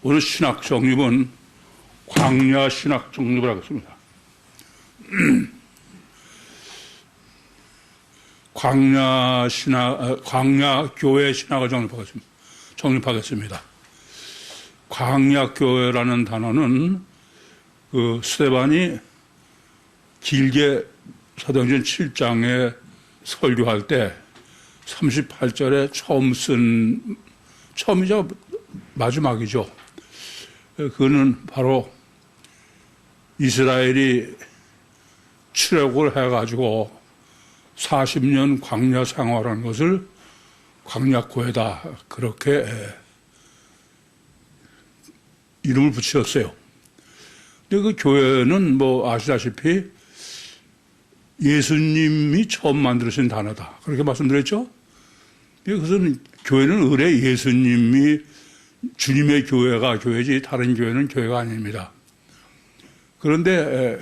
오늘 신학 정립은 광야 신학 정립을 하겠습니다. 광야 교회 신학을 정립하겠습니다. 광야 교회라는 단어는 그 스데반이 길게 사도행전 7장에 설교할 때 38절에 처음이자 마지막이죠. 그거는 바로 이스라엘이 출애굽을 해가지고 40년 광야 생활한 것을 광야교회다, 그렇게 이름을 붙였어요. 근데 그 교회는 뭐 아시다시피 예수님이 처음 만드신 단어다, 그렇게 말씀드렸죠. 그것은 교회는 의뢰 예수님이 주님의 교회가 교회지 다른 교회는 교회가 아닙니다. 그런데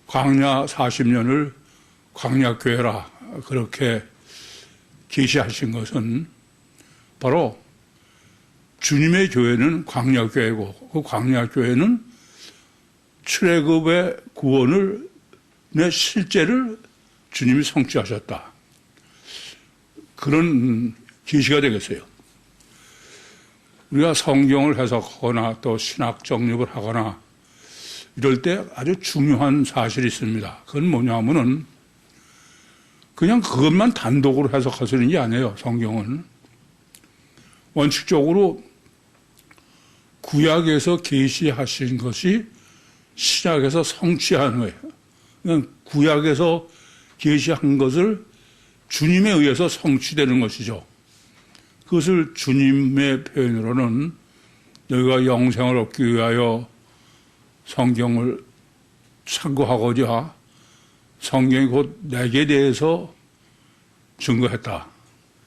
광야 40년을 광야교회라 그렇게 계시하신 것은 바로 주님의 교회는 광야교회고, 그 광야교회는 출애굽의 구원을 내 실제를 주님이 성취하셨다, 그런 계시가 되겠어요. 우리가 성경을 해석하거나 또 신학 정립을 하거나 이럴 때 아주 중요한 사실이 있습니다. 그건 뭐냐면은 그냥 그것만 단독으로 해석할 수 있는 게 아니에요. 성경은 원칙적으로 구약에서 계시하신 것이 신약에서 성취한 거예요. 그냥 구약에서 계시한 것을 주님에 의해서 성취되는 것이죠. 그것을 주님의 표현으로는 너희가 영생을 얻기 위하여 성경을 참고하고자 성경이 곧 내게 대해서 증거했다,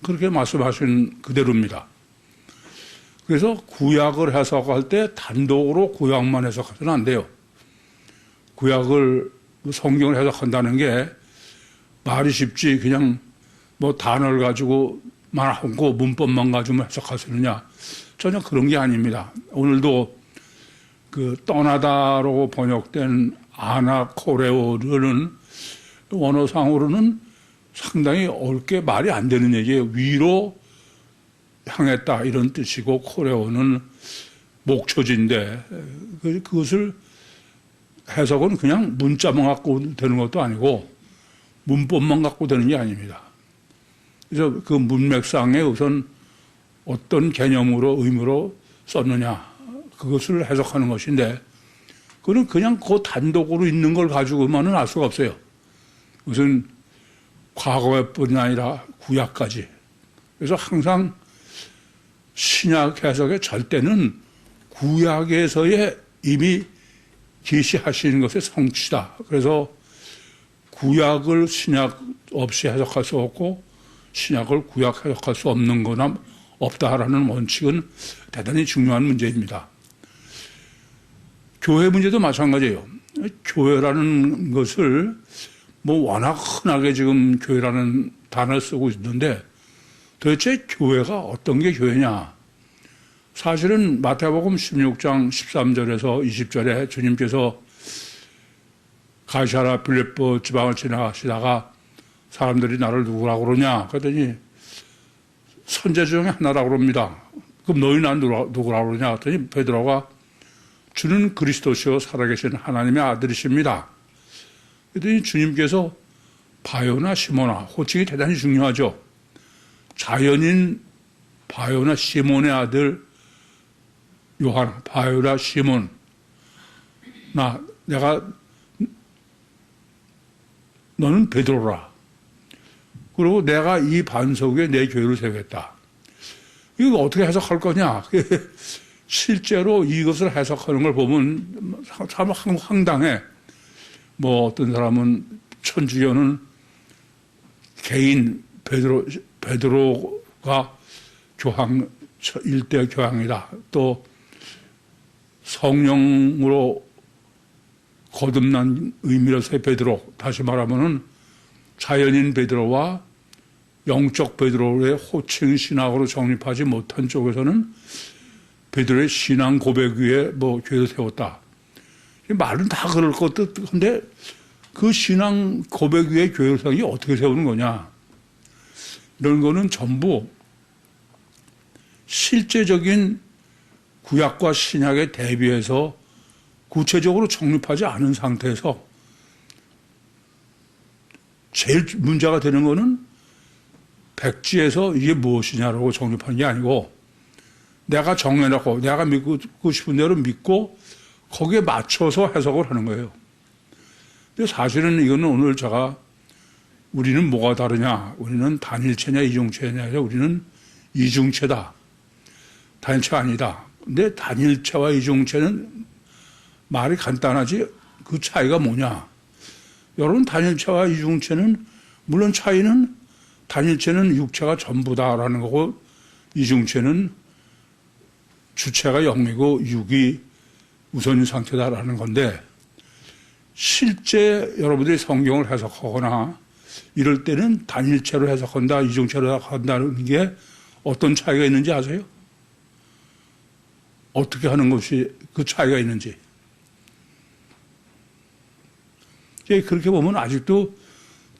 그렇게 말씀하신 그대로입니다. 그래서 구약을 해석할 때 단독으로 구약만 해석하서는 안 돼요. 구약을 성경을 해석한다는 게 말이 쉽지 그냥 뭐 단어를 가지고 말하고 문법만 가지고 해석할 수 있느냐, 전혀 그런 게 아닙니다. 오늘도 그 떠나다라고 번역된 아나코레오르는 원어상으로는 상당히 옳게 말이 안 되는 얘기예요. 위로 향했다 이런 뜻이고, 코레오는 목초지인데 그것을 해석은 그냥 문자만 갖고 되는 것도 아니고 문법만 갖고 되는 게 아닙니다. 그래서 그 문맥상에 우선 어떤 개념으로 의미로 썼느냐, 그것을 해석하는 것인데, 그건 그냥 그 단독으로 있는 걸 가지고만은 알 수가 없어요. 우선 과거뿐이 아니라 구약까지. 그래서 항상 신약 해석의 절대는 구약에서의 이미 계시하시는 것의 성취다. 그래서 구약을 신약 없이 해석할 수 없고 신약을 구약 해석할 수 없는 거나 없다라는 원칙은 대단히 중요한 문제입니다. 교회 문제도 마찬가지예요. 교회라는 것을 뭐 워낙 흔하게 지금 교회라는 단어를 쓰고 있는데, 도대체 교회가 어떤 게 교회냐? 사실은 마태복음 16장 13절에서 20절에 주님께서 가이사랴 빌립보 지방을 지나가시다가 사람들이 나를 누구라고 그러냐? 그랬더니 선지 중에 하나라고 그럽니다. 그럼 너희 난 누구라고 그러냐? 그랬더니 베드로가 주는 그리스도시요 살아계신 하나님의 아들이십니다. 그랬더니 주님께서 바요나 시모나, 호칭이 대단히 중요하죠. 자연인 바요나 시몬의 아들 요한, 바요나 시몬, 너는 베드로라. 그리고 내가 이 반석 위에 내 교회를 세우겠다. 이거 어떻게 해석할 거냐? 실제로 이것을 해석하는 걸 보면 참 황당해. 뭐 어떤 사람은 천주교는 개인 베드로가 교황, 일대 교황이다. 또 성령으로 거듭난 의미로서의 베드로, 다시 말하면은 자연인 베드로와 영적 베드로의 호칭 신학으로 정립하지 못한 쪽에서는 베드로의 신앙 고백 위에 뭐 교회를 세웠다. 말은 다 그럴 것 같은데 그 신앙 고백 위에 교회를 세우는 게 어떻게 세우는 거냐. 이런 거는 전부 실제적인 구약과 신약에 대비해서 구체적으로 정립하지 않은 상태에서 제일 문제가 되는 거는 백지에서 이게 무엇이냐라고 정립하는 게 아니고 내가 정해놓고 내가 믿고 싶은 대로 믿고 거기에 맞춰서 해석을 하는 거예요. 근데 사실은 이거는 오늘 제가 우리는 뭐가 다르냐, 우리는 단일체냐 이중체냐, 우리는 이중체다. 단일체가 아니다. 근데 단일체와 이중체는 말이 간단하지 그 차이가 뭐냐. 여러분 단일체와 이중체는 물론 차이는 단일체는 육체가 전부다라는 거고 이중체는 주체가 영이고 육이 우선인 상태다라는 건데 실제 여러분들이 성경을 해석하거나 이럴 때는 단일체로 해석한다, 이중체로 해석한다는 게 어떤 차이가 있는지 아세요? 어떻게 하는 것이 그 차이가 있는지. 그렇게 보면 아직도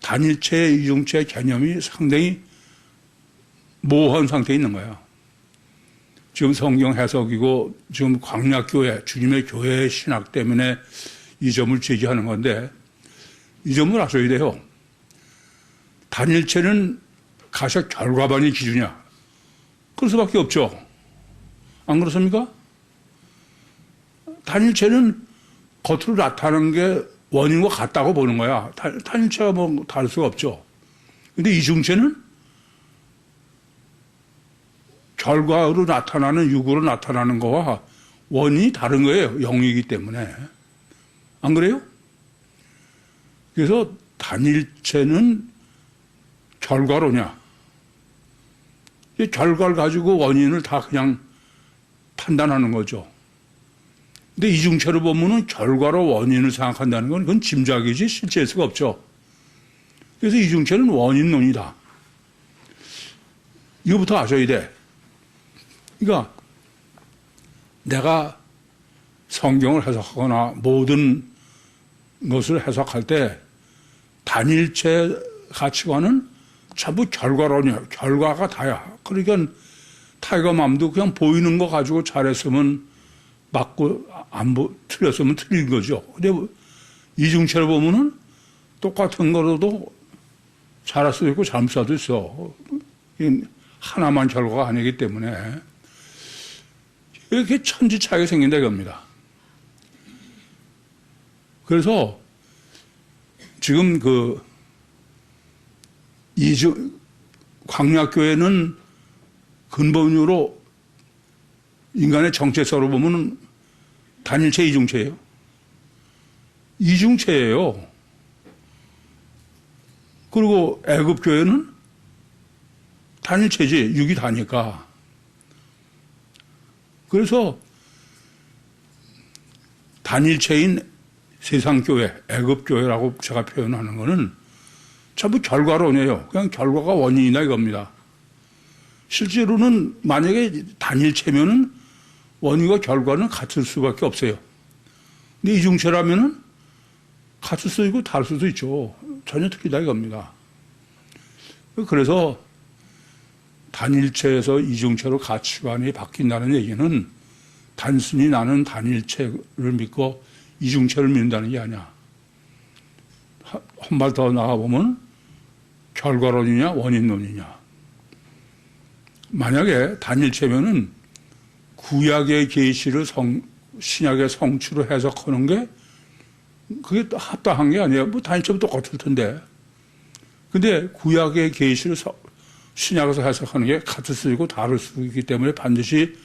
단일체, 이중체 개념이 상당히 모호한 상태에 있는 거야. 지금 성경 해석이고 지금 광약교회, 주님의 교회의 신학 때문에 이 점을 제기하는 건데 이 점을 아셔야 돼요. 단일체는 가셔 결과반이 기준이야. 그럴 수밖에 없죠. 안 그렇습니까? 단일체는 겉으로 나타나는 게 원인과 같다고 보는 거야. 단일체가 뭐 다를 수가 없죠. 근데 이중체는 결과로 나타나는, 육으로 나타나는 거와 원인이 다른 거예요. 영이기 때문에. 안 그래요? 그래서 단일체는 결과로냐. 결과를 가지고 원인을 다 그냥 판단하는 거죠. 근데 이중체로 보면은 결과로 원인을 생각한다는 건 그건 짐작이지 실제일 수가 없죠. 그래서 이중체는 원인론이다. 이거부터 아셔야 돼. 그러니까 내가 성경을 해석하거나 모든 것을 해석할 때 단일체 가치관은 전부 결과론이야. 결과가 다야. 그러니까 타이거맘도 그냥 보이는 거 가지고 잘했으면 맞고 틀렸으면 틀린 거죠. 근데 이중체를 보면은 똑같은 거로도 잘할 수도 있고 잘못 수도 있어. 하나만 결과가 아니기 때문에 이렇게 천지 차이가 생긴다 이겁니다. 그래서 지금 광약교회는 근본으로 인간의 정체성으로 보면 단일체, 이중체예요. 이중체예요. 그리고 애굽교회는 단일체지, 육이 다니까. 그래서 단일체인 세상교회, 애굽교회라고 제가 표현하는 거는 전부 결과론이에요. 그냥 결과가 원인이다 이겁니다. 실제로는 만약에 단일체면은 원인과 결과는 같을 수밖에 없어요. 근데 이중체라면은 같을 수도 있고 다를 수도 있죠. 전혀 틀리다 이겁니다. 그래서 단일체에서 이중체로 가치관이 바뀐다는 얘기는 단순히 나는 단일체를 믿고 이중체를 믿는다는 게 아니야. 한 발 더 나가보면 결과론이냐 원인론이냐. 만약에 단일체면은 구약의 계시를 신약의 성취로 해석하는 게 그게 합당한 게 아니에요. 뭐 단일체도 똑같을 텐데. 근데 구약의 계시를 신약에서 해석하는 게 같을 수 있고 다를 수 있기 때문에 반드시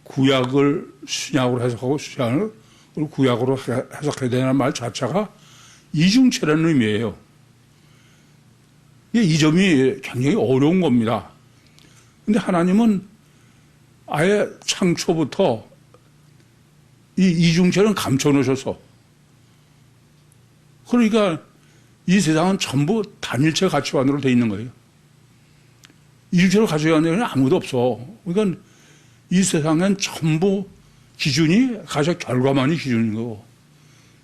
구약을 신약으로 해석하고 신약을 구약으로 해석해야 되는 말 자체가 이중체라는 의미예요. 이 점이 굉장히 어려운 겁니다. 근데 하나님은 아예 창초부터 이 이중체는 감춰놓으셔서 그러니까 이 세상은 전부 단일체 가치관으로 돼 있는 거예요. 이중체로 가져가는 데는 아무도 없어. 그러니까 이 세상엔 전부 기준이 가장 결과만이 기준인 거고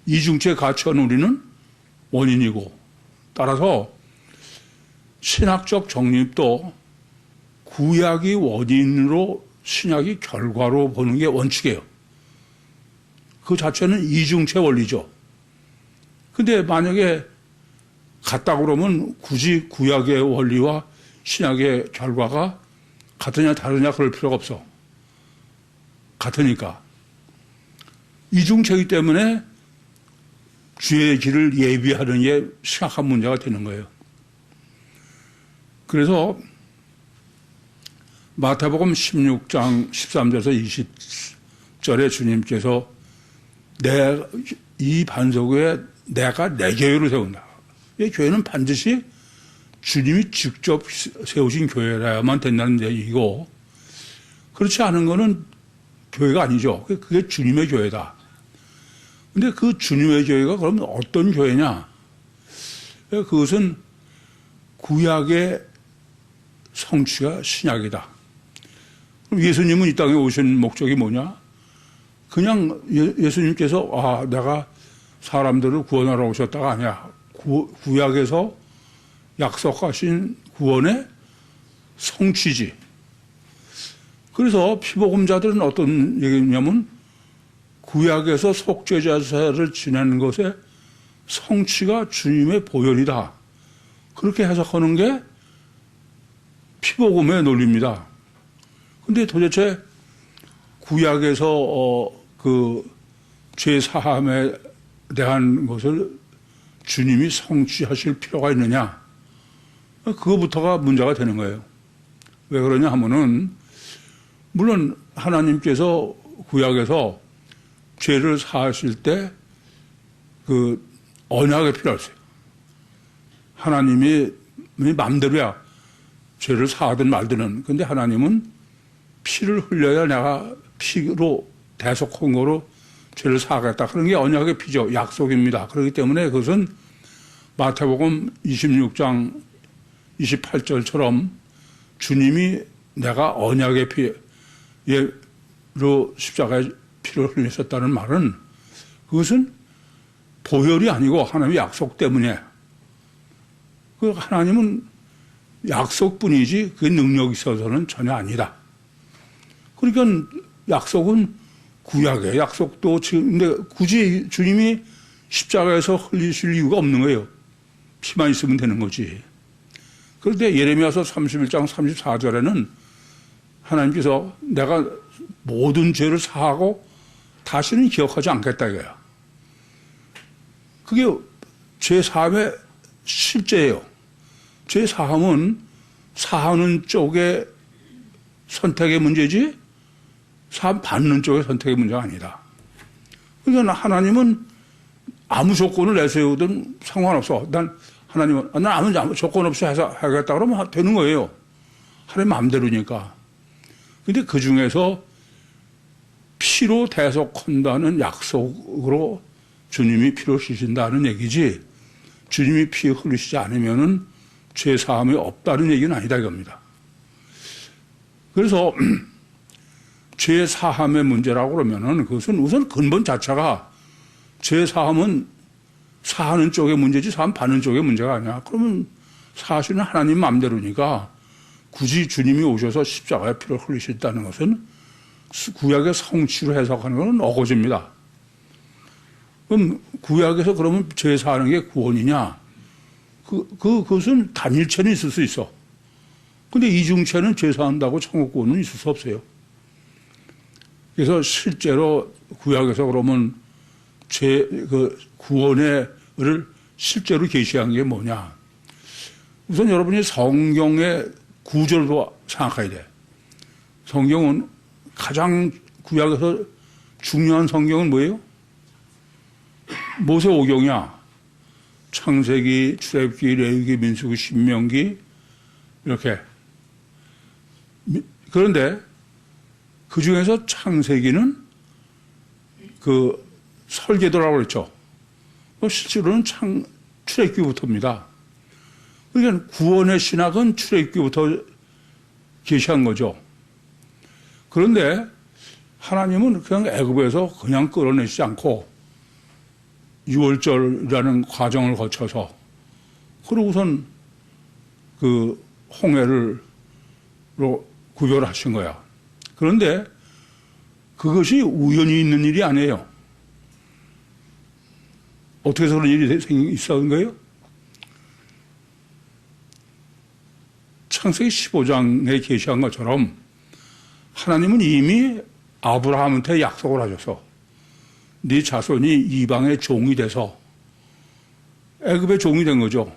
이중체 가치한 우리는 원인이고 따라서 신학적 정립도 구약이 원인으로 신약이 결과로 보는 게 원칙이에요. 그 자체는 이중체 원리죠. 근데 만약에 같다 그러면 굳이 구약의 원리와 신약의 결과가 같으냐 다르냐 그럴 필요가 없어. 같으니까. 이중체이기 때문에 주의 길을 예비하는 게 심각한 문제가 되는 거예요. 그래서 마태복음 16장 13절에서 20절에 주님께서 이 반석 위에 내가 내 교회를 세운다. 이 교회는 반드시 주님이 직접 세우신 교회라야만 된다는 얘기고 그렇지 않은 거는 교회가 아니죠. 그게 주님의 교회다. 근데 그 주님의 교회가 그러면 어떤 교회냐? 그것은 구약의 성취가 신약이다. 그럼 예수님은 이 땅에 오신 목적이 뭐냐? 그냥 예수님께서 내가 사람들을 구원하러 오셨다가 아니야. 구약에서 약속하신 구원의 성취지. 그래서 피복음자들은 어떤 얘기냐면 구약에서 속죄제사를 지내는 것의 성취가 주님의 보혈이다. 그렇게 해석하는 게 피복음의 논리입니다. 근데 도대체 구약에서 그 죄 사함에 대한 것을 주님이 성취하실 필요가 있느냐? 그거부터가 문제가 되는 거예요. 왜 그러냐 하면은 물론 하나님께서 구약에서 죄를 사하실 때 그 언약이 필요했어요. 하나님이 마음대로야 죄를 사하든 말든. 근데 하나님은 피를 흘려야 내가 피로 대속한 거로 죄를 사하겠다. 그런 게 언약의 피죠. 약속입니다. 그렇기 때문에 그것은 마태복음 26장 28절처럼 주님이 내가 언약의 피로 십자가에 피를 흘리셨다는 말은 그것은 보혈이 아니고 하나님의 약속 때문에 그 하나님은 약속뿐이지 그 능력이 있어서는 전혀 아니다. 그러니까 약속은 구약의 약속도 지금 근데 굳이 주님이 십자가에서 흘리실 이유가 없는 거예요. 피만 있으면 되는 거지. 그런데 예레미야서 31장 34절에는 하나님께서 내가 모든 죄를 사하고 다시는 기억하지 않겠다 이거야. 그게 죄 사함의 실제예요. 죄 사함은 사하는 쪽의 선택의 문제지 사함 받는 쪽의 선택의 문제가 아니다. 그러니까 하나님은 아무 조건을 내세우든 상관없어. 하나님은 난 아무 조건 없이 해서 하겠다 그러면 되는 거예요. 하나님 마음대로니까. 근데 그 중에서 피로 대속한다는 약속으로 주님이 피로 씻으신다는 얘기지 주님이 피 흘리시지 않으면은 죄 사함이 없다는 얘기는 아니다 이겁니다. 그래서 죄 사함의 문제라고 그러면은 그것은 우선 근본 자체가 죄 사함은 사하는 쪽의 문제지 사함 받는 쪽의 문제가 아니야. 그러면 사실은 하나님 마음대로니까 굳이 주님이 오셔서 십자가에 피를 흘리셨다는 것은 구약의 성취로 해석하는 것은 어거지입니다. 그럼 구약에서 그러면 죄 사하는 게 구원이냐? 그것은 단일체는 있을 수 있어. 근데 이중체는 죄 사한다고 천국 구원은 있을 수 없어요. 그래서 실제로 구약에서 그러면 구원을 실제로 계시한 게 뭐냐? 우선 여러분이 성경의 구절도 생각해야 돼. 성경은 가장 구약에서 중요한 성경은 뭐예요? 모세오경이야. 창세기, 출애굽기, 레위기, 민수기, 신명기 이렇게. 그런데 그 중에서 창세기는 그 설계도라고 그랬죠. 실제로는 출애굽기부터입니다. 그러니까 구원의 신학은 출애굽기부터 계시한 거죠. 그런데 하나님은 그냥 애굽에서 그냥 끌어내지 않고 유월절이라는 과정을 거쳐서 그러고선 그 홍해를 구별하신 거야. 그런데 그것이 우연히 있는 일이 아니에요. 어떻게 해서 그런 일이 있었던 거예요? 창세기 15장에 계시한 것처럼 하나님은 이미 아브라함한테 약속을 하셔서 네 자손이 이방의 종이 돼서 애굽의 종이 된 거죠.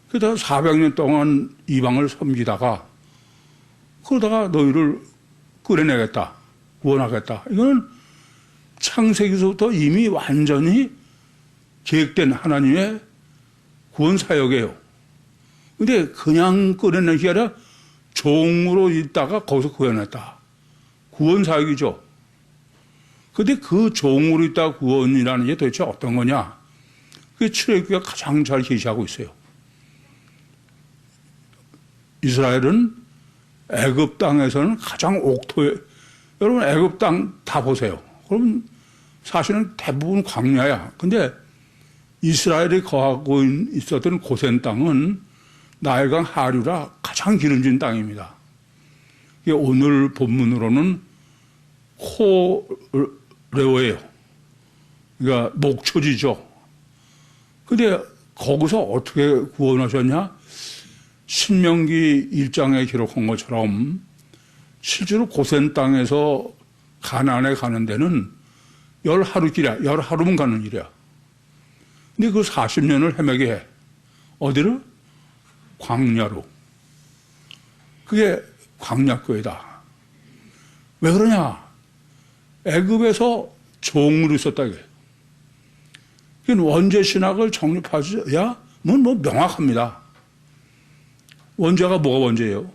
그러다가 400년 동안 이방을 섬기다가 그러다가 너희를 끌어내겠다, 구원하겠다. 이거는 창세기서부터 이미 완전히 계획된 하나님의 구원 사역이에요. 근데 그냥 끌어내는 게 아니라 종으로 있다가 거기서 구원했다. 구원 사역이죠. 근데 그 종으로 있다 구원이라는 게 도대체 어떤 거냐? 그게 출애굽기가 가장 잘 계시하고 있어요. 이스라엘은 애굽 땅에서는 가장 옥토에, 여러분 애굽 땅 다 보세요. 그러면 사실은 대부분 광야야. 근데 이스라엘이 거하고 있었던 고센 땅은 나일강 하류라 가장 기름진 땅입니다. 이게 오늘 본문으로는 호레오예요. 그러니까 목초지죠. 근데 거기서 어떻게 구원하셨냐? 신명기 1장에 기록한 것처럼 실제로 고센 땅에서 가나안에 가는 데는 10하루길이야. 10하루면 가는 길이야. 근데 그 40년을 헤매게 해. 어디를? 광야로. 그게 광야교회다. 왜 그러냐? 애굽에서 종으로 있었다 이게. 원죄 신학을 정립하셔야 뭐 명확합니다. 원죄가 뭐가 원죄예요?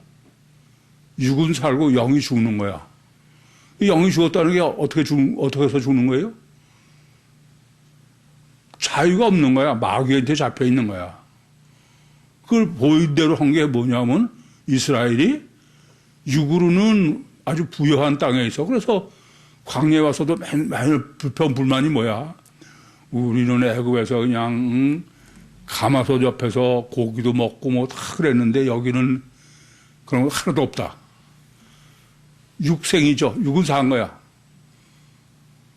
육은 살고 영이 죽는 거야. 영이 죽었다는 게 어떻게 해서 죽는 거예요? 자유가 없는 거야. 마귀한테 잡혀 있는 거야. 그걸 보인 대로 한 게 뭐냐면 이스라엘이 육으로는 아주 부유한 땅에 있어. 그래서 광야에 와서도 맨날 불평불만이 뭐야? 우리는 애굽에서 그냥 가마솥 옆에서 고기도 먹고 뭐 다 그랬는데 여기는 그런 거 하나도 없다. 육생이죠. 육은 사한 거야.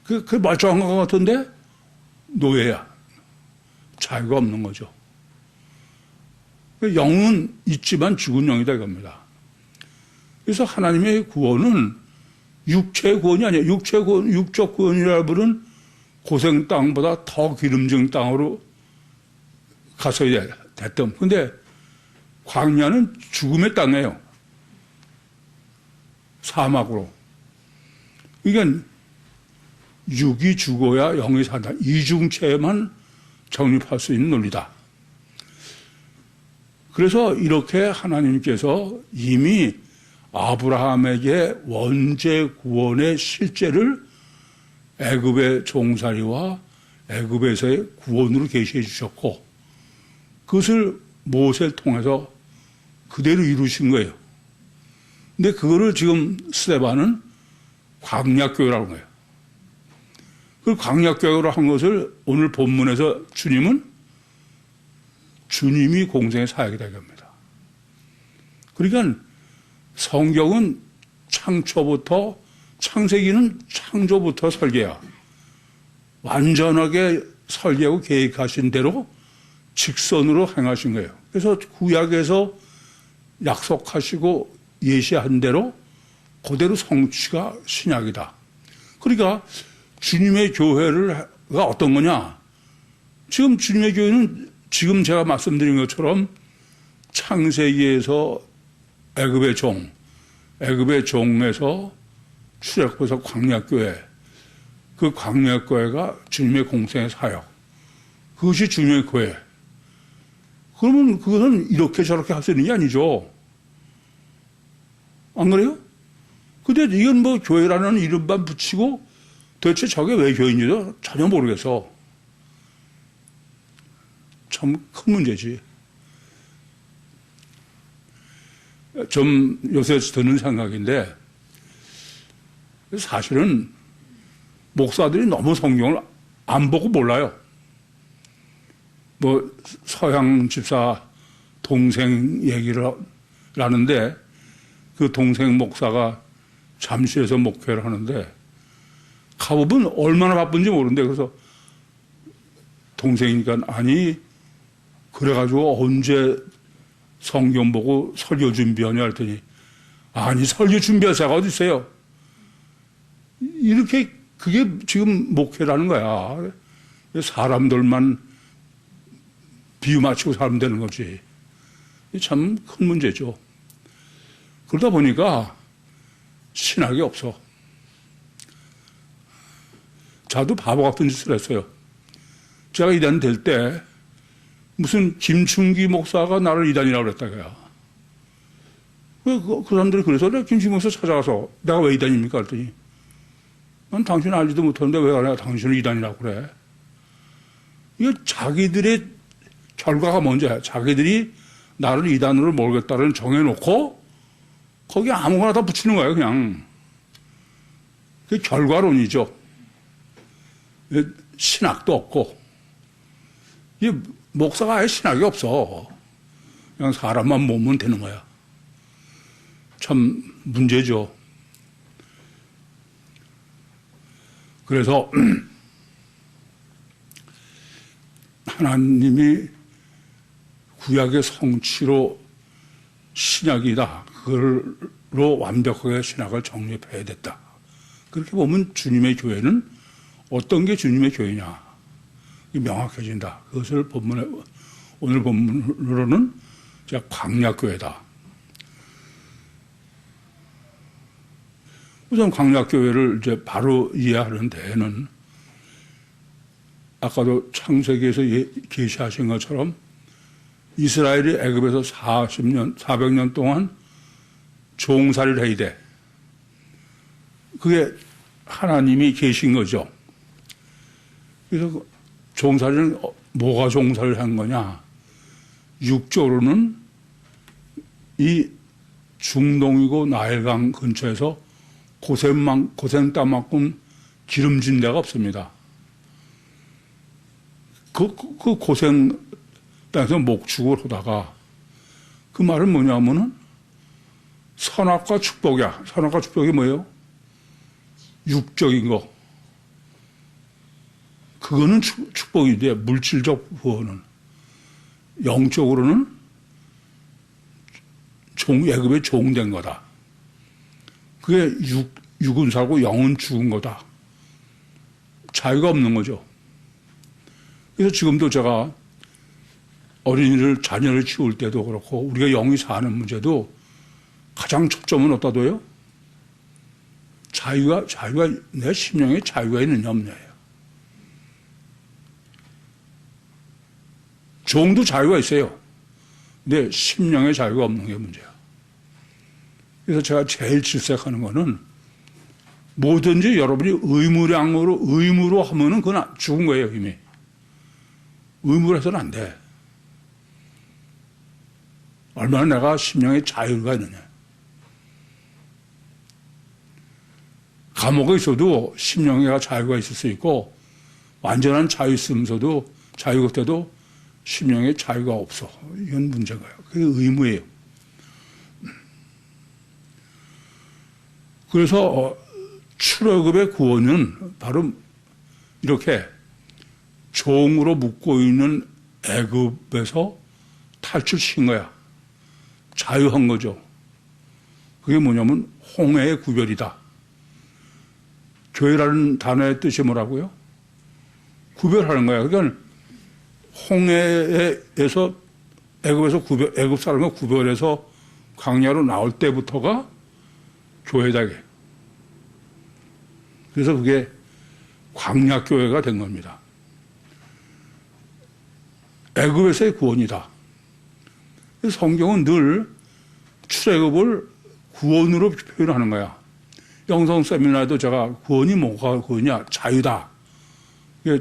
그 멀쩡한 것 같은데 노예야. 자유가 없는 거죠. 영은 있지만 죽은 영이다 이겁니다. 그래서 하나님의 구원은 육체의 구원이 아니에요. 육적 구원이라 부른 고생 땅보다 더 기름진 땅으로 갔어야 됐던. 근데 광야는 죽음의 땅이에요. 사막으로. 그러니까 육이 죽어야 영이 산다. 이중체만 정립할 수 있는 논리다. 그래서 이렇게 하나님께서 이미 아브라함에게 원죄 구원의 실제를 애굽의 종살이와 애굽에서의 구원으로 계시해 주셨고 그것을 모세를 통해서 그대로 이루신 거예요. 근데 그거를 지금 스데반은 광야교회라고 하는 거예요. 그 광야교회로 한 것을 오늘 본문에서 주님이 공생의 사역이다 이겁니다. 그러니까 성경은 창세기는 창조부터 설계야. 완전하게 설계하고 계획하신 대로 직선으로 행하신 거예요. 그래서 구약에서 약속하시고 예시한 대로 그대로 성취가 신약이다. 그러니까 주님의 교회가 어떤 거냐? 지금 주님의 교회는 지금 제가 말씀드린 것처럼 창세기에서 애굽의 종에서 출애굽해서 광야교회, 그 광야교회가 주님의 공생의 사역, 그것이 주님의 교회. 그러면 그것은 이렇게 저렇게 할 수 있는 게 아니죠. 안 그래요? 근데 이건 뭐 교회라는 이름만 붙이고 도대체 저게 왜 교회인지도 전혀 모르겠어. 참 큰 문제지. 좀 요새 드는 생각인데 사실은 목사들이 너무 성경을 안 보고 몰라요. 뭐 서양 집사 동생 얘기를 하는데 그 동생 목사가 잠실에서 목회를 하는데 가보면 얼마나 바쁜지 모르는데 그래서 동생이니까 아니 그래가지고 언제 성경 보고 설교 준비하냐 했더니 아니 설교 준비할 자가 어디 있어요. 이렇게 그게 지금 목회라는 거야. 사람들만 비유 맞추고 살면 되는 거지. 참 큰 문제죠. 그러다 보니까 신학이 없어. 저도 바보 같은 짓을 했어요. 제가 이단 될 때 무슨 김충기 목사가 나를 이단이라고 그랬다고요. 그 사람들이 그래서 내가 김충기 목사 찾아가서 내가 왜 이단입니까? 그랬더니 난 당신 알지도 못하는데 왜 내가 당신을 이단이라고 그래? 이거 자기들의 결과가 먼저야. 자기들이 나를 이단으로 몰겠다는 정해놓고 거기에 아무거나 다 붙이는 거예요, 그냥. 그게 결과론이죠. 신학도 없고. 이 목사가 아예 신학이 없어. 그냥 사람만 모으면 되는 거야. 참 문제죠. 그래서 하나님이 구약의 성취로 신약이다. 그걸로 완벽하게 신학을 정립해야 됐다. 그렇게 보면 주님의 교회는 어떤 게 주님의 교회냐 명확해진다. 그것을 오늘 본문으로는 제가 광야교회다. 우선 광야교회를 이제 바로 이해하는 데에는 아까도 창세기에서 계시하신 것처럼 이스라엘이 애굽에서 400년 동안 종살이를 해야 돼. 그게 하나님이 계신 거죠. 그래서 종살이는 뭐가 종살이를 한 거냐? 육적으로는 이 중동이고 나일강 근처에서 고생 땅만큼 기름진 데가 없습니다. 그 고생 땅에서 목축을 하다가 그 말은 뭐냐면은 선악과 축복이야. 선악과 축복이 뭐예요? 육적인 거. 그거는 축복인데 물질적 부어는 영적으로는 애굽의 종된 거다. 그게 육은 살고 영은 죽은 거다. 자유가 없는 거죠. 그래서 지금도 제가 자녀를 키울 때도 그렇고 우리가 영이 사는 문제도 가장 초점은 어디다 둬요? 자유가 내 심령에 자유가 있느냐 없느냐예요. 종도 자유가 있어요. 근데 심령에 자유가 없는 게 문제야. 그래서 제가 제일 질색하는 거는 뭐든지 여러분이 의무로 하면은 그건 죽은 거예요, 이미. 의무로 해서는 안 돼. 얼마나 내가 심령에 자유가 있느냐. 감옥에 있어도 심령에 자유가 있을 수 있고 완전한 자유 있으면서도 자유 그때도 심령에 자유가 없어. 이건 문제인 거예요. 그게 의무예요. 그래서 출애굽의 구원은 바로 이렇게 종으로 묶고 있는 애굽에서 탈출시킨 거야. 자유한 거죠. 그게 뭐냐면 홍해의 구별이다. 교회라는 단어의 뜻이 뭐라고요? 구별하는 거야. 그러니까 홍해에서 애굽 사람을 구별해서 광야로 나올 때부터가 교회다. 그래서 그게 광야교회가 된 겁니다. 애굽에서의 구원이다. 성경은 늘 출애굽을 구원으로 표현하는 거야. 영성 세미나에도 제가 구원이 뭐가 구원이냐? 자유다.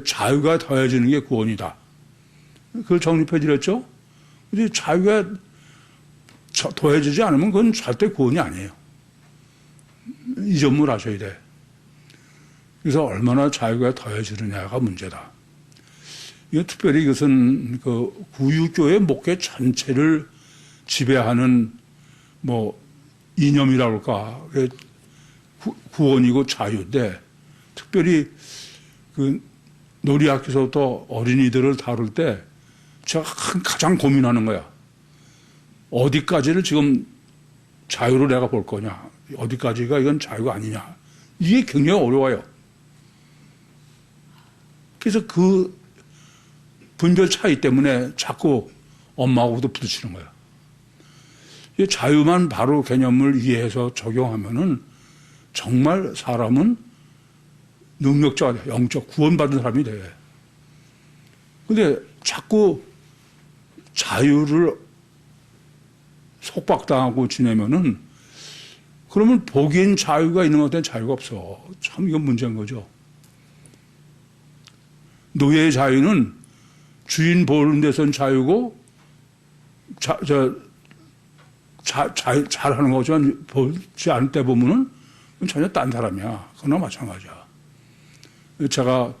자유가 더해지는 게 구원이다. 그걸 정립해 드렸죠? 근데 자유가 더해지지 않으면 그건 절대 구원이 아니에요. 이 점을 아셔야 돼. 그래서 얼마나 자유가 더해지느냐가 문제다. 이거 특별히 이것은 그 구유교의 목회 전체를 지배하는 뭐 이념이라고 할까. 구원이고 자유인데 특별히 그 놀이학교에서부터 어린이들을 다룰 때 제가 가장 고민하는 거야. 어디까지를 지금 자유를 내가 볼 거냐. 어디까지가 이건 자유가 아니냐. 이게 굉장히 어려워요. 그래서 그 분별 차이 때문에 자꾸 엄마하고도 부딪히는 거야. 이 자유만 바로 개념을 이해해서 적용하면은 정말 사람은 능력자가 돼. 영적 구원받은 사람이 돼. 근데 자꾸 자유를 속박당하고 지내면은 그러면 보기엔 자유가 있는 것 같은데 자유가 없어. 참 이건 문제인 거죠. 노예의 자유는 주인 보는 데선 자유고 잘하는 거지만 보지 않을 때 보면은 전혀 딴 사람이야. 그거나 마찬가지야. 제가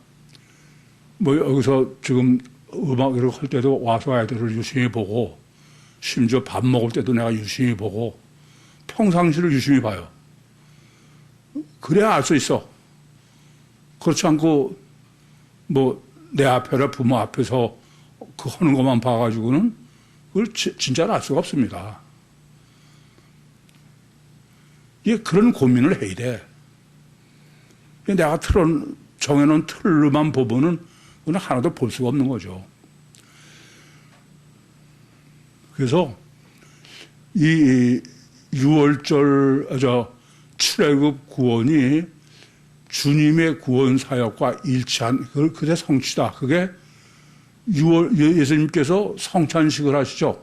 뭐 여기서 지금 음악 이렇게 할 때도 와서 아이들을 유심히 보고 심지어 밥 먹을 때도 내가 유심히 보고 평상시를 유심히 봐요. 그래야 알 수 있어. 그렇지 않고 뭐 내 앞에나 부모 앞에서 그 하는 것만 봐가지고는 그걸 진짜로 알 수가 없습니다. 이게 그런 고민을 해야 돼. 내가 정해놓은 틀로만 보면은 그건 하나도 볼 수가 없는 거죠. 그래서 이 6월절, 출애굽 구원이 주님의 구원 사역과 일치한, 그게 성취다. 그게 예수님께서 성찬식을 하시죠.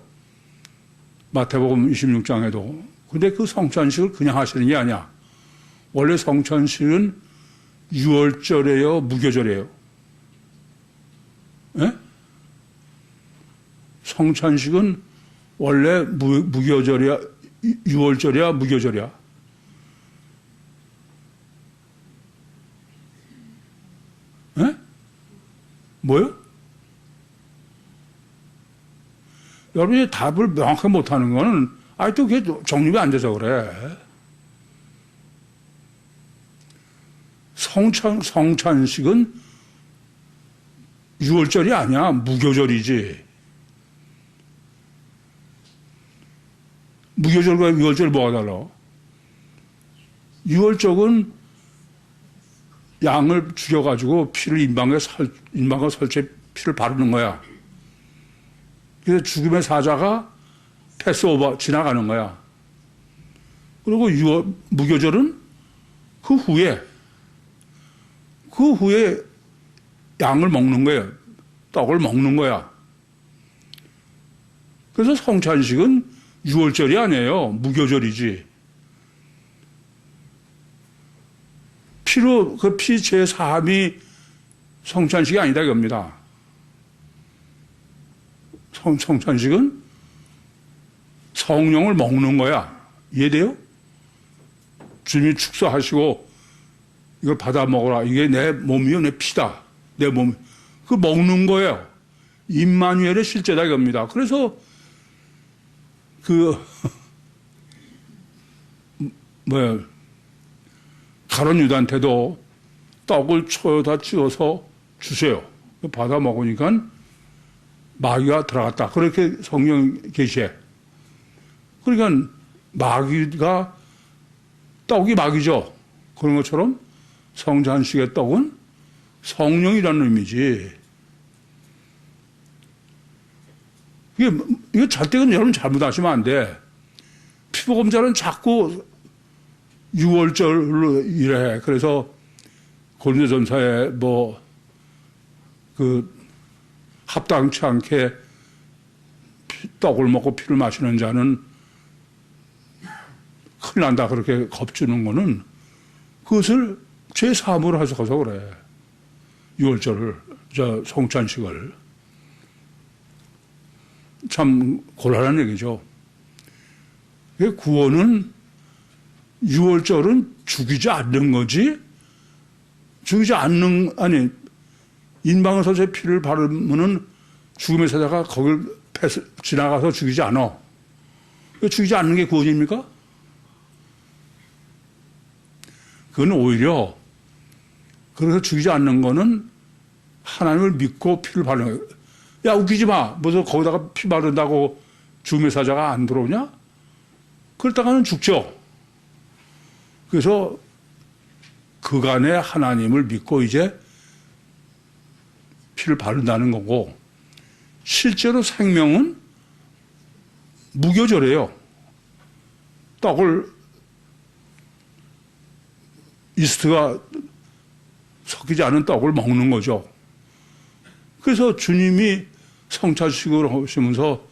마태복음 26장에도. 근데 그 성찬식을 그냥 하시는 게 아니야. 원래 성찬식은 6월절이에요, 무교절이에요? 예? 성찬식은 원래 무교절이야, 6월절이야, 무교절이야? 예? 뭐요? 여러분이 답을 명확하게 못하는 거는 아직도 그게 정립이 안 돼서 그래. 성찬식은 6월절이 아니야. 무교절이지. 무교절과 6월절 뭐가 달라? 6월절은 양을 죽여가지고 피를 인방과 설치에 피를 바르는 거야. 그래서 죽음의 사자가 패스오버 지나가는 거야. 그리고 무교절은 그 후에 양을 먹는 거예요. 떡을 먹는 거야. 그래서 성찬식은 6월절이 아니에요. 무교절이지. 그 피 제4함이 성찬식이 아니다 이겁니다. 성찬식은 성령을 먹는 거야. 이해돼요? 주님이 축사하시고 이걸 받아 먹어라. 이게 내 몸이요, 내 피다. 내 몸. 그 먹는 거예요. 임마누엘의 실제다 이겁니다. 그래서 가룟 유다한테도 떡을 초에다 쥐어서 주세요. 받아 먹으니까 마귀가 들어갔다. 그렇게 성경 계시해. 그러니까 떡이 마귀죠. 그런 것처럼 성찬식의 떡은 성령이라는 의미지. 이게 절대는 여러분 잘못하시면 안 돼. 피부검사는 자꾸 6월절로 이래. 그래서 고린도전서에 합당치 않게 떡을 먹고 피를 마시는 자는 큰일 난다. 그렇게 겁주는 거는 그것을 제3으로 해석해서 그래. 6월절을, 성찬식을. 참 곤란한 얘기죠. 구원은 6월절은 죽이지 않는 거지 죽이지 않는, 아니, 인방서제 피를 바르면은 죽음의 사자가 거길 지나가서 죽이지 않아. 죽이지 않는 게 구원입니까? 그건 오히려, 그래서 죽이지 않는 거는 하나님을 믿고 피를 바르는 거예요. 야, 웃기지 마. 무슨 거기다가 피 바른다고 죽음의 사자가 안 들어오냐? 그러다가는 죽죠. 그래서 그간에 하나님을 믿고 이제 피를 바른다는 거고, 실제로 생명은 무교절이에요. 떡을 이스트가 섞이지 않은 떡을 먹는 거죠. 그래서 주님이 성찬식을 하시면서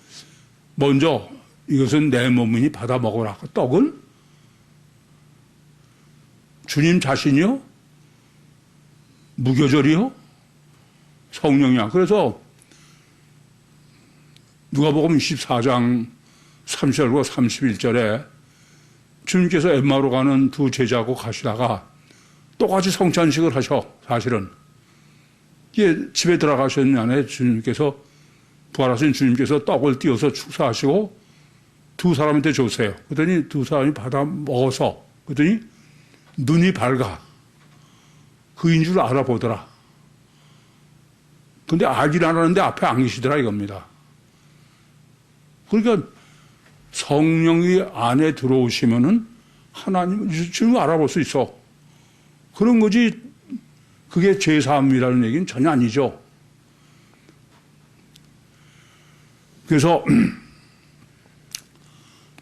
먼저 이것은 내 몸이니 받아 먹어라. 떡은 주님 자신이요? 무교절이요? 성령이야. 그래서 누가복음 24장 30절과 31절에 주님께서 엠마오로 가는 두 제자하고 가시다가 똑같이 성찬식을 하셔. 사실은 이게 집에 들어가신 안에 주님께서 부활하신 주님께서 떡을 띄워서 축사하시고 두 사람한테 줬어요. 그랬더니 두 사람이 받아 먹어서 그랬더니 눈이 밝아. 그인 줄 알아보더라. 근데 알긴 알았는데 앞에 안 계시더라 이겁니다. 그러니까 성령이 안에 들어오시면은 하나님 주님을 알아볼 수 있어. 그런 거지 그게 죄사함이라는 얘기는 전혀 아니죠. 그래서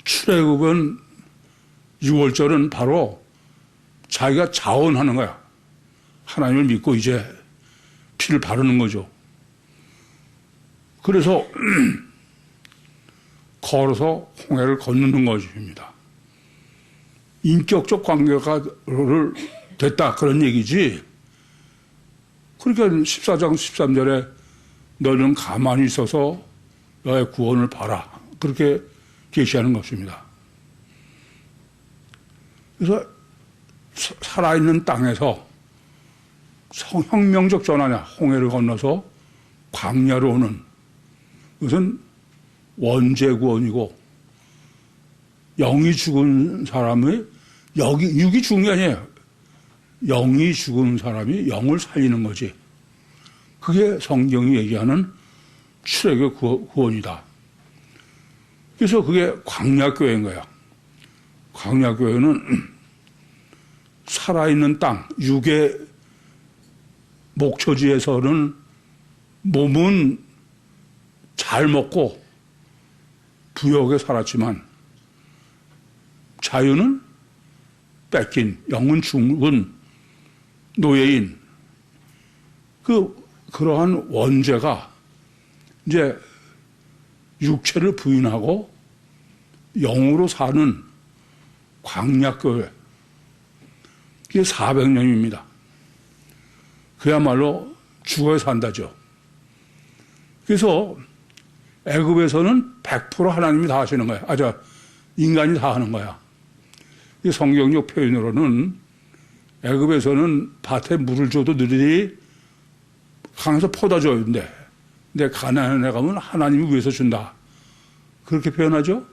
출애굽은 6월절은 바로 자기가 자원하는 거야. 하나님을 믿고 이제 피를 바르는 거죠. 그래서 걸어서 홍해를 건너는 것입니다. 인격적 관계가 됐다 그런 얘기지. 그러니까 14장 13절에 너는 가만히 있어서 너의 구원을 봐라. 그렇게 계시하는 것입니다. 그래서 살아있는 땅에서 혁명적 전환이야. 홍해를 건너서 광야로 오는 그것은 원죄 구원이고 영이 죽은 사람의 육이 죽은 게 아니에요. 영이 죽은 사람이 영을 살리는 거지. 그게 성경이 얘기하는 출애굽의 구원이다. 그래서 그게 광야교회인 거야. 광야교회는 살아있는 땅, 육의 목초지에서는 몸은 잘 먹고 부역에 살았지만 자유는 뺏긴, 영은 죽은 노예인, 그러한 원죄가 이제 육체를 부인하고 영으로 사는 광야교회. 그게 400년입니다. 그야말로 죽어야 산다죠. 그래서 애굽에서는 100% 하나님이 다 하시는 거야. 인간이 다 하는 거야. 이 성경적 표현으로는 애굽에서는 밭에 물을 줘도 너희들이 강에서 퍼다 줘야 돼. 근데 가나안에 가면 하나님이 위해서 준다. 그렇게 표현하죠.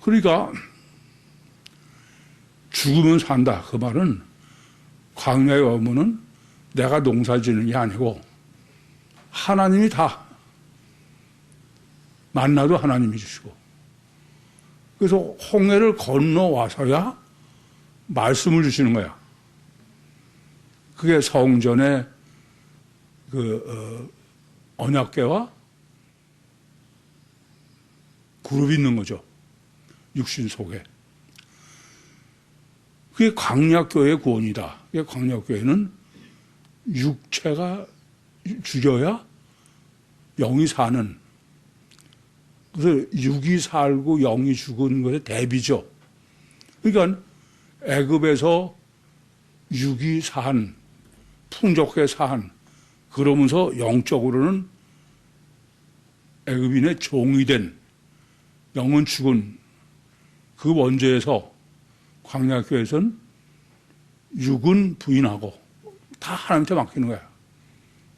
그러니까 죽으면 산다. 그 말은 광야에 오면은 내가 농사 지는 게 아니고 하나님이 다 만나도 하나님이 주시고 그래서 홍해를 건너와서야 말씀을 주시는 거야. 그게 성전의 언약궤와 그룹이 있는 거죠. 육신 속에. 그게 광야교회의 구원이다. 그게 광야교회는 육체가 죽여야 영이 사는, 그래서 육이 살고 영이 죽은 것의 대비죠. 그러니까 애굽에서 육이 산, 풍족하게 산, 그러면서 영적으로는 애굽인의 종이 된, 영은 죽은 그 원죄에서 광야교회에서는 육은 부인하고 다 하나님한테 맡기는 거야.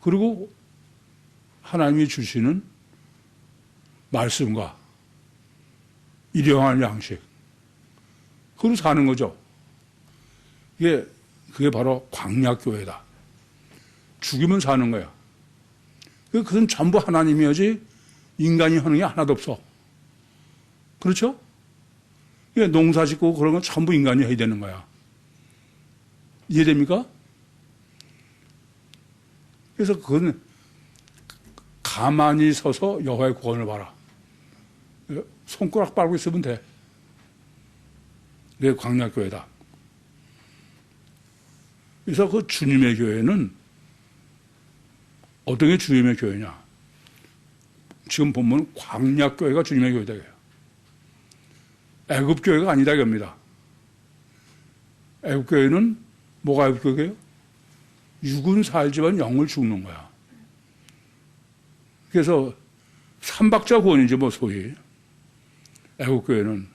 그리고 하나님이 주시는 말씀과 일용할 양식, 그리고 사는 거죠. 그게 바로 광야교회다. 죽이면 사는 거야. 그것은 전부 하나님이어지 인간이 하는 게 하나도 없어. 그렇죠? 농사 짓고 그런 건 전부 인간이 해야 되는 거야. 이해됩니까? 그래서 그건 가만히 서서 여호와의 구원을 봐라. 손가락 빨고 있으면 돼. 그게 광야교회다. 그래서 그 주님의 교회는 어떤 게 주님의 교회냐? 지금 보면 광야교회가 주님의 교회다. 애굽교회가 아니다 이겁니다. 애굽교회는 뭐가 애굽교회예요? 육은 살지만 영을 죽는 거야. 그래서 삼박자 구원이지 뭐 소위. 애국교회는,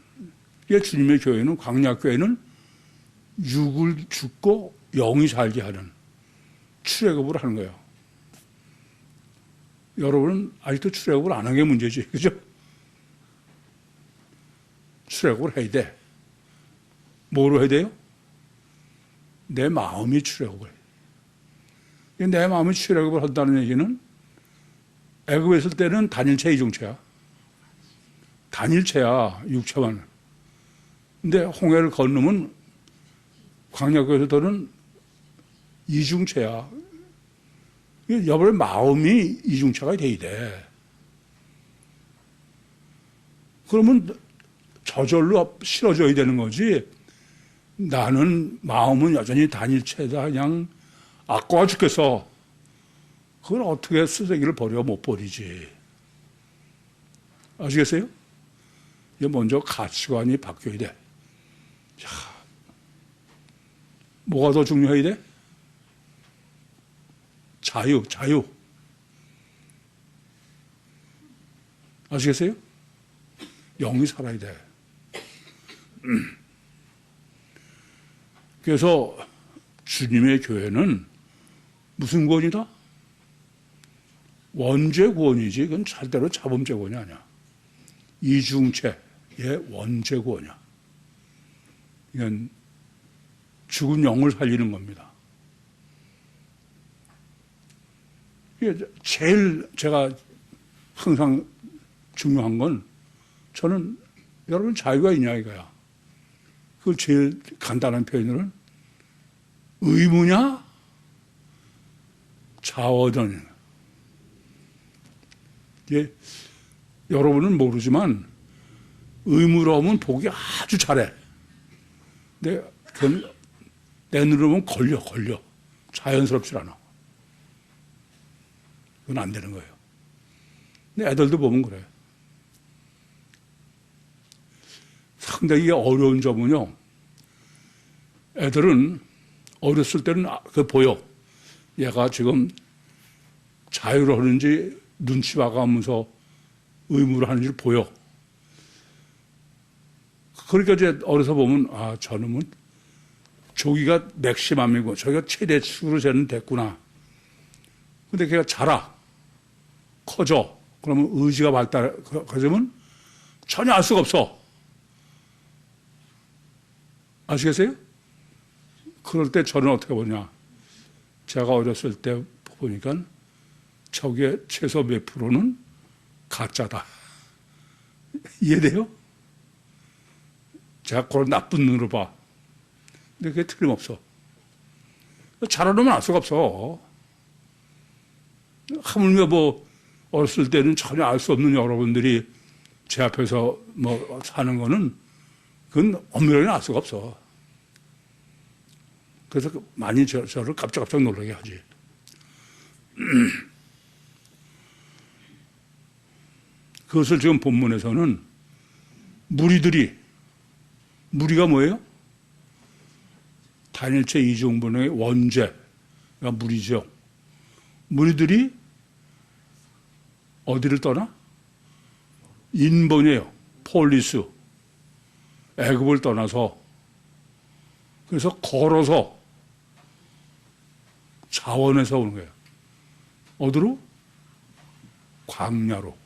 이게 주님의 교회는, 광야교회는 육을 죽고 영이 살게 하는 출애굽을 하는 거예요. 여러분은 아직도 출애굽을 안 한 게 문제지, 그죠? 출애굽을 해야 돼. 뭐로 해야 돼요? 내 마음이 출애굽을 해. 내 마음이 출애굽을 한다는 얘기는 애굽에 있을 때는 단일체, 이중체야. 단일체야, 육체만. 근데 홍해를 건너면 광야교에서는 이중체야. 여러분의 마음이 이중체가 돼야 돼. 그러면 저절로 실어져야 되는 거지. 나는 마음은 여전히 단일체다. 그냥 아까워 죽겠어. 그걸 어떻게 쓰레기를 버려? 못 버리지. 아시겠어요? 이게 먼저 가치관이 바뀌어야 돼. 자, 뭐가 더 중요해야 돼? 자유. 아시겠어요? 영이 살아야 돼. 그래서 주님의 교회는 무슨 구원이다? 원죄 구원이지, 그건 절대로 자범죄 구원이 아니야. 이중체의 원죄 구원이야. 이건 죽은 영을 살리는 겁니다. 이게 제일 제가 항상 중요한 건, 저는 여러분 자유가 있냐 이거야. 그걸 제일 간단한 표현으로는 의무냐 자원이냐. 여러분은 모르지만 의무로 하면 보기 아주 잘해. 근데 그건 내 눈으로 보면 걸려. 자연스럽지 않아. 그건 안 되는 거예요. 근데 애들도 보면 그래. 상당히 어려운 점은요, 애들은 어렸을 때는 그 보여. 얘가 지금 자유로 하는지 눈치 봐가면서 의무를 하는지 보여. 그러니까 이제 어려서 보면, 아, 저놈은 저기가 맥시멈이고 저기가 최대치로 쟤는 됐구나. 근데 걔가 자라, 커져. 그러면 의지가 발달하면 전혀 알 수가 없어. 아시겠어요? 그럴 때 저는 어떻게 보냐. 제가 어렸을 때 보니까 저게 최소 몇 프로는 가짜다. 이해돼요? 제가 그걸 나쁜 눈으로 봐. 근데 그게 틀림없어. 잘하려면 알 수가 없어. 하물며 뭐 어렸을 때는 전혀 알 수 없는 여러분들이 제 앞에서 뭐 사는 거는 그건 엄밀하게 알 수가 없어. 그래서 많이 저를 깜짝깜짝 놀라게 하지. 그것을 지금 본문에서는 무리가 뭐예요? 단일체 이중분의 원죄가 무리죠. 무리들이 어디를 떠나? 인번이에요. 폴리스. 애굽을 떠나서, 그래서 걸어서 자원에서 오는 거예요. 어디로? 광야로.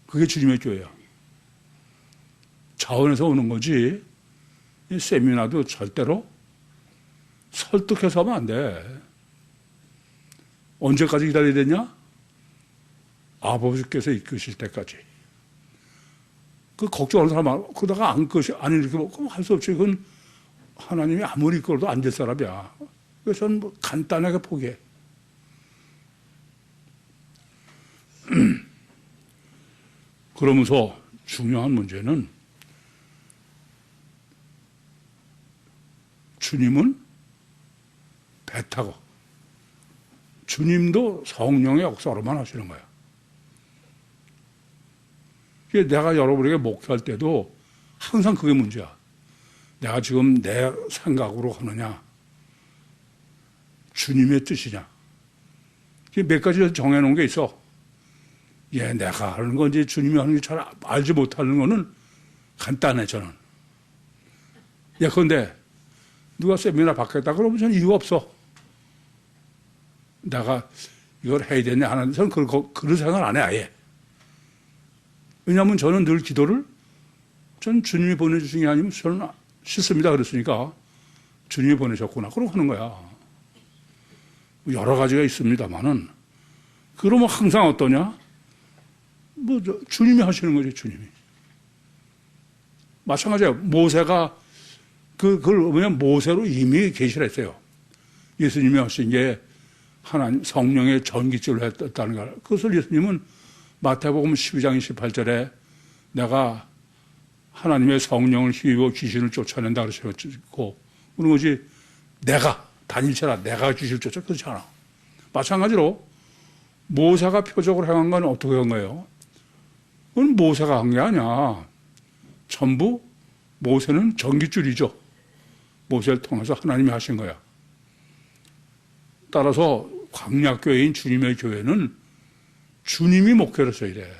그게 주님의 교회야. 자원에서 오는 거지. 이 세미나도 절대로 설득해서 하면 안 돼. 언제까지 기다려야 되냐? 아버지께서 이끄실 때까지. 그 걱정하는 사람, 그러다가 안 이렇게 할 수 없지. 그건 하나님이 아무리 이끌어도 안 될 사람이야. 그래서 저는 뭐 간단하게 포기해. 그러면서 중요한 문제는 주님은 배 타고 주님도 성령의 역사로만 하시는 거야. 내가 여러분에게 목회할 때도 항상 그게 문제야. 내가 지금 내 생각으로 하느냐, 주님의 뜻이냐. 몇 가지 정해놓은 게 있어. 내가 하는 건지 주님이 하는 게 잘 알지 못하는 거는 간단해, 저는. 그런데 누가 세미나 받겠다 그러면 저는 이유가 없어. 내가 이걸 해야 되냐 하는데 저는 그런 생각을 안 해, 아예. 왜냐하면 저는 늘 기도를 전 주님이 보내주신 게 아니면 저는 싫습니다 그랬으니까 주님이 보내셨구나 그러고 하는 거야. 여러 가지가 있습니다만은 그러면 항상 어떠냐? 주님이 하시는 거지, 주님이. 마찬가지예요. 모세가 그걸 뭐냐면 모세로 이미 계시를 했어요. 예수님이 하신 게 하나님 성령의 전기줄로 했다는 걸. 그것을 예수님은 마태복음 12장 28절에 내가 하나님의 성령을 힘입어 귀신을 쫓아낸다 그러셨고 그런 거지. 내가 다니쳐라, 내가 귀신을 쫓아, 그렇지 않아. 마찬가지로 모세가 표적으로 행한 건 어떻게 한 거예요? 그건 모세가 한 게 아니야. 전부 모세는 전깃줄이죠. 모세를 통해서 하나님이 하신 거야. 따라서 광야교회인 주님의 교회는 주님이 목회를 써야 돼.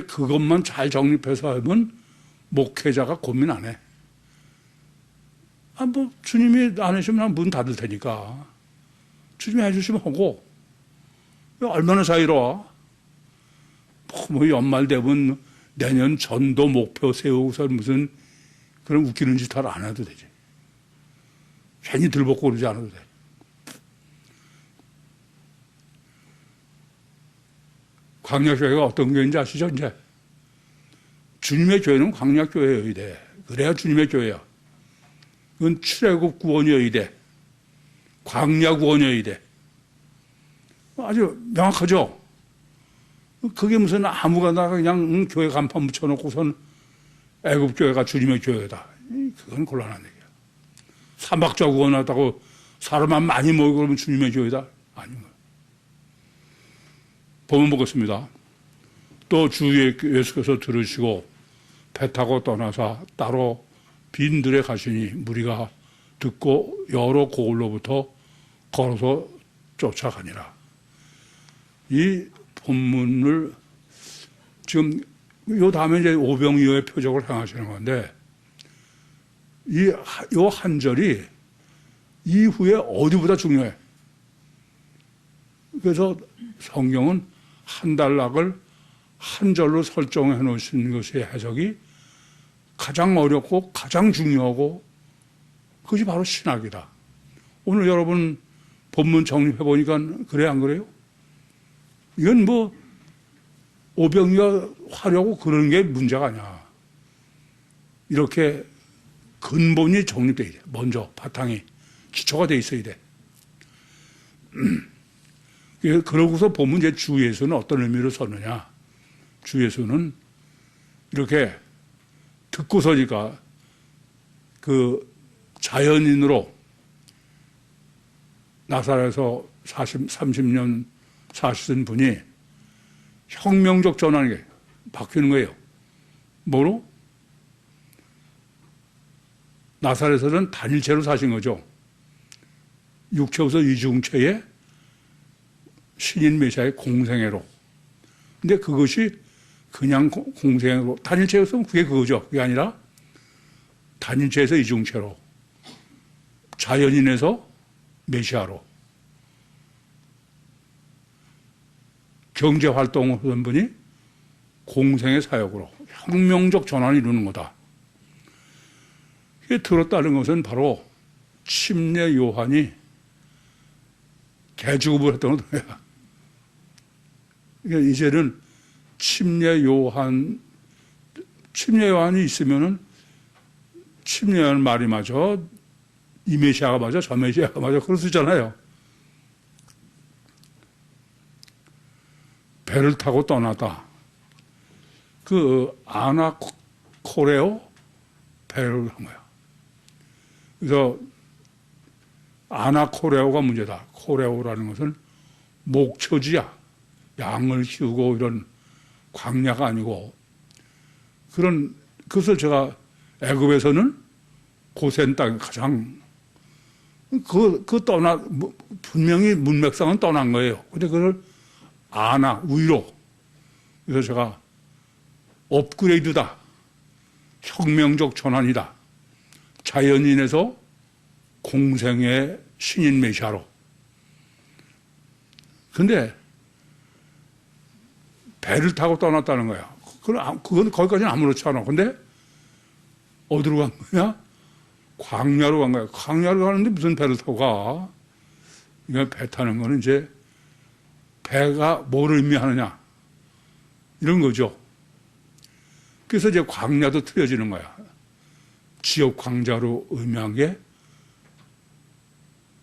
그것만 잘 정립해서 하면 목회자가 고민 안 해. 주님이 안 해주시면 문 닫을 테니까. 주님이 해주시면 하고. 얼마나 자유로워. 연말 되면 내년 전도 목표 세우고서 무슨 그런 웃기는 짓 안 해도 되지. 괜히 들벗고 그러지 않아도 돼. 광야교회가 어떤 교회인지 아시죠? 이제 주님의 교회는 광야교회여야 돼. 그래야 주님의 교회야. 그건 출애굽 구원이어야 돼. 광야 구원이어야 돼. 아주 명확하죠? 그게 무슨 아무거나 그냥 교회 간판 붙여놓고선 애굽 교회가 주님의 교회다. 그건 곤란한 얘기야. 삼박자 구원하다고 사람만 많이 모이고 그러면 주님의 교회다? 아닌 거야. 보면 보겠습니다. 또 주 예수께서 들으시고 배 타고 떠나사 따로 빈들에 가시니 무리가 듣고 여러 고을로부터 걸어서 쫓아가니라. 이 본문을 지금 요 다음에 이제 오병이어의 표적을 행하시는 건데 요 한 절이 이후에 어디보다 중요해. 그래서 성경은 한 단락을 한 절로 설정해 놓으신 것의 해석이 가장 어렵고 가장 중요하고 그것이 바로 신학이다. 오늘 여러분 본문 정립해 보니까 그래 안 그래요? 이건 오병이어 하려고 그런 게 문제가 아니야. 이렇게 근본이 정립돼야 돼. 먼저 바탕이 기초가 돼 있어야 돼. 그러고서 보면 이제 주 예수는 어떤 의미로 썼느냐. 주 예수는 이렇게 듣고서니까 그 자연인으로 나사렛에서 30년 사시던 분이 혁명적 전환이 바뀌는 거예요. 뭐로? 나사렛에서는 단일체로 사신 거죠. 육체에서 이중체의 신인 메시아의 공생애로. 근데 그것이 그냥 공생애로, 단일체였으면 그게 그거죠. 그게 아니라 단일체에서 이중체로. 자연인에서 메시아로 경제활동을 하던 분이 공생의 사역으로 혁명적 전환을 이루는 거다. 이게 들었다는 것은 바로 침례 요한이 개주급을 했던 거야. 그러니까 이제는 침례 요한이 있으면은 침례 요한 말이 맞아. 이 메시아가 맞아. 저 메시아가 맞아. 그럴 수 있잖아요. 배를 타고 떠나다. 그 아나코레오 배를 한 거야. 그래서 아나코레오가 문제다. 코레오라는 것은 목초지야. 양을 키우고 이런 광야가 아니고 그것을 제가 애굽에서는 고센 땅 가장 분명히 문맥상은 떠난 거예요. 근데 그걸 위로. 그래서 제가 업그레이드다. 혁명적 전환이다. 자연인에서 공생의 신인 메시아로. 근데 배를 타고 떠났다는 거야. 그건 거기까지는 아무렇지 않아. 근데 어디로 간 거야? 광야로 간 거야. 광야로 가는데 무슨 배를 타고 가? 그러니까 배 타는 거는 이제 배가 뭘 의미하느냐. 이런 거죠. 그래서 이제 광야도 틀어지는 거야. 지역 광자로 의미한 게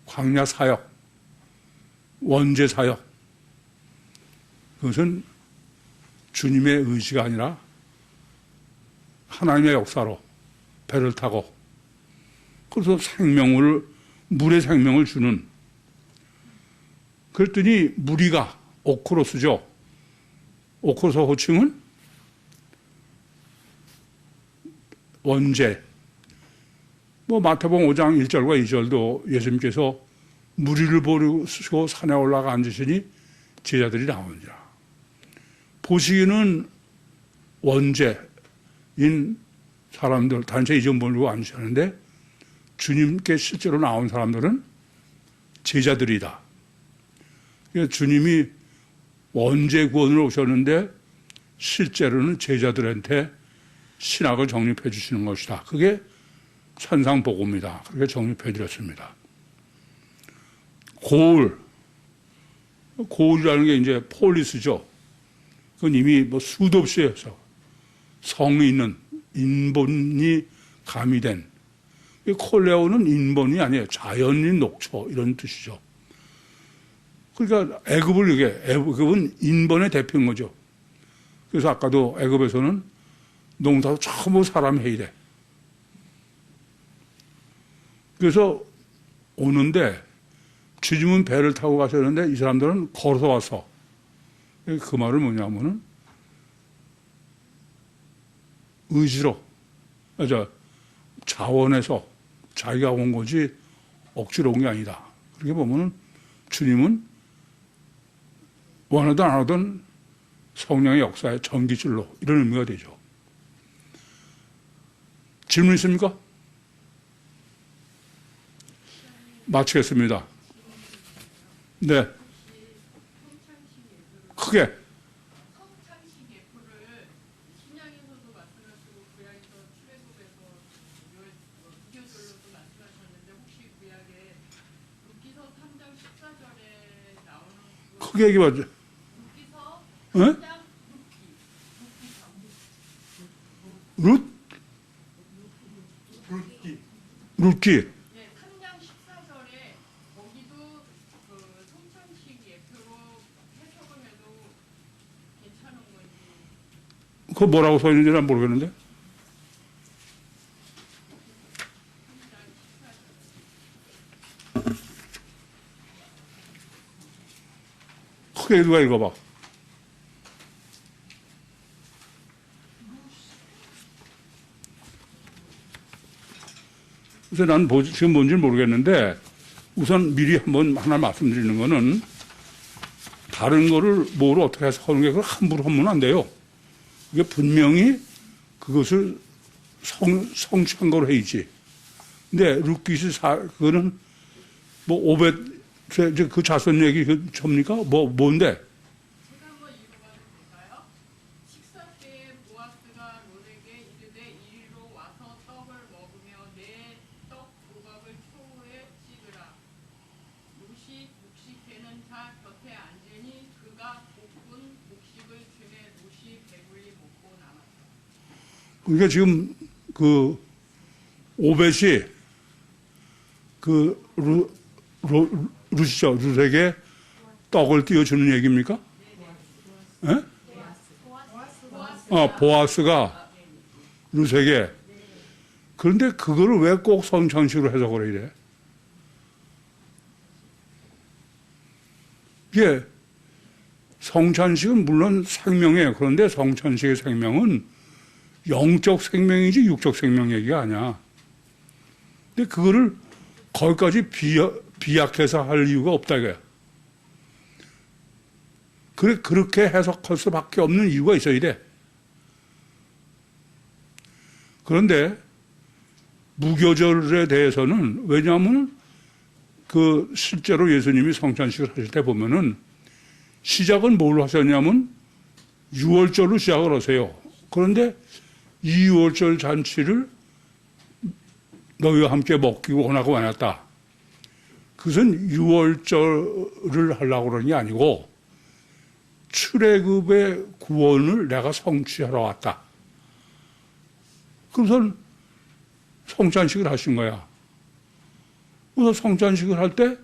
광야 사역, 원죄 사역. 그것은 주님의 의지가 아니라 하나님의 역사로 배를 타고 그래서 물의 생명을 주는. 그랬더니 무리가 오크로스죠. 오크로스 호칭은 원죄. 마태복음 5장 1절과 2절도 예수님께서 무리를 보시고 산에 올라가 앉으시니 제자들이 나오니라. 보시기는 원죄인 사람들, 단체 이름 모르고 앉으셨는데 주님께 실제로 나온 사람들은 제자들이다. 주님이 원죄 구원으로 오셨는데 실제로는 제자들한테 신학을 정립해 주시는 것이다. 그게 천상복음이다. 그렇게 정립해 드렸습니다. 고울이라는 게 이제 폴리스죠. 그건 이미 수도 없이 해서 성이 있는 인본이 가미된. 콜레오는 인본이 아니에요. 자연인 녹초 이런 뜻이죠. 그러니까 애굽은 인본의 대표인 거죠. 그래서 아까도 애굽에서는 농사도 전부 사람 해이래. 그래서 오는데 주님은 배를 타고 가셨는데 이 사람들은 걸어서 와서. 그 말은 뭐냐면은 의지로, 자원해서 자기가 온 거지 억지로 온 게 아니다. 그렇게 보면은 주님은 원하든 안 하든 성령의 역사의 전기줄로 이런 의미가 되죠. 질문 있습니까? 마치겠습니다. 네. 크게. 성창식 예표를 신약에서도 말씀하시고 구약에서 출애굽에서 비교절로도 말씀하셨는데 혹시 구약에 룻기서 3장 14절에 나오는 크게 얘기하죠. 룻기서 네? 3장 룻기. 네, 3장 14절에 거기도 그 성창식 예표로 해석을 해도 괜찮은 건지. 그거 뭐라고 써 있는지 난 모르겠는데. 크게 누가 읽어봐. 그래서 난 지금 뭔지 모르겠는데 우선 미리 하나 말씀드리는 거는 다른 거를 뭐로 어떻게 해석하는 게 그걸 함부로 하면 안 돼요. 이게 분명히 그것을 성취한 거로 해야지. 근데 루키스 그거는 뭐 500, 그 자손 얘기 그 접니까? 뭔데? 제가 한번 읽어봐도 될까요? 식사 때에 보아스가 롯에게 이르되 이리로 와서 떡을 먹으며 내 떡 조각을 초에 찌으라. 롯이 곡식되는 자 곁에 앉으니 그가 볶은 곡식을 주매 롯이 배불리 먹고 남았다. 그러니까 지금 그 오벳이 그 루시죠. 룻에게 떡을 띄워주는 얘기입니까? 예? 보아스가 룻에게. 그런데 그거를 왜 꼭 성찬식으로 해석을 해야 돼? 이게 성찬식은 물론 생명이에요. 그런데 성찬식의 생명은 영적 생명이지 육적 생명 얘기가 아니야. 근데 그거를 거기까지 비약해서 할 이유가 없다 이거야. 그렇게 해석할 수밖에 없는 이유가 있어야 돼. 그런데 무교절에 대해서는 왜냐하면 그 실제로 예수님이 성찬식을 하실 때 보면은 시작은 뭘로 하셨냐면 6월절로 시작을 하세요. 그런데 이 6월절 잔치를 너희와 함께 먹기고 원하고 많았다. 그것은 6월절을 하려고 그러는 게 아니고 출애굽의 구원을 내가 성취하러 왔다. 그래서 성찬식을 하신 거야. 그래서 성찬식을 할 때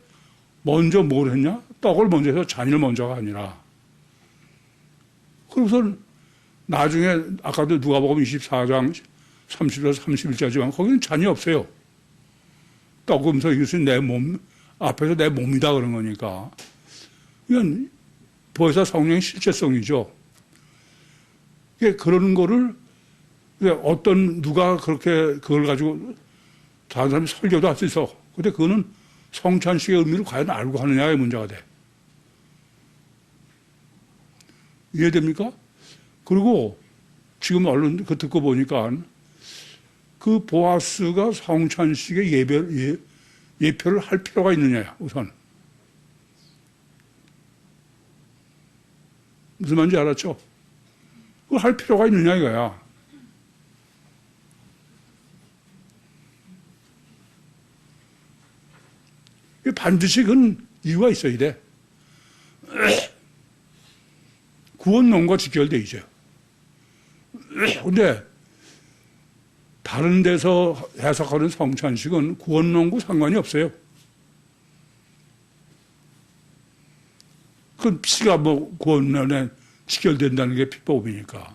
먼저 뭘 했냐? 떡을 먼저 해서 잔을 먼저가 아니라. 그래서 나중에 아까도 누가복음 24장 30에서 31절이지만 거기는 잔이 없어요. 떡으면서 이것은 내 몸, 앞에서 내 몸이다 그런 거니까. 이건 보혜사 성령의 실제성이죠. 그런 거를 누가 그렇게 그걸 가지고 다른 사람이 설교도 할 수 있어. 근데 그거는 성찬식의 의미를 과연 알고 하느냐의 문제가 돼. 이해됩니까? 그리고 지금 얼른 그 듣고 보니까 그 보아스가 성찬식의 예표를 할 필요가 있느냐, 우선. 무슨 말인지 알았죠? 그걸 할 필요가 있느냐, 이거야. 반드시 그건 이유가 있어야 돼. 구원론과 직결돼 있죠. 근데 다른 데서 해석하는 성찬식은 구원론과 상관이 없어요. 그건 피가 뭐 구원론에 직결된다는 게 피법이니까.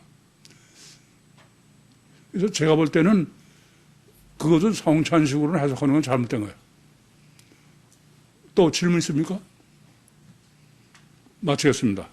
그래서 제가 볼 때는 그것은 성찬식으로 해석하는 건 잘못된 거예요. 또 질문 있습니까? 마치겠습니다.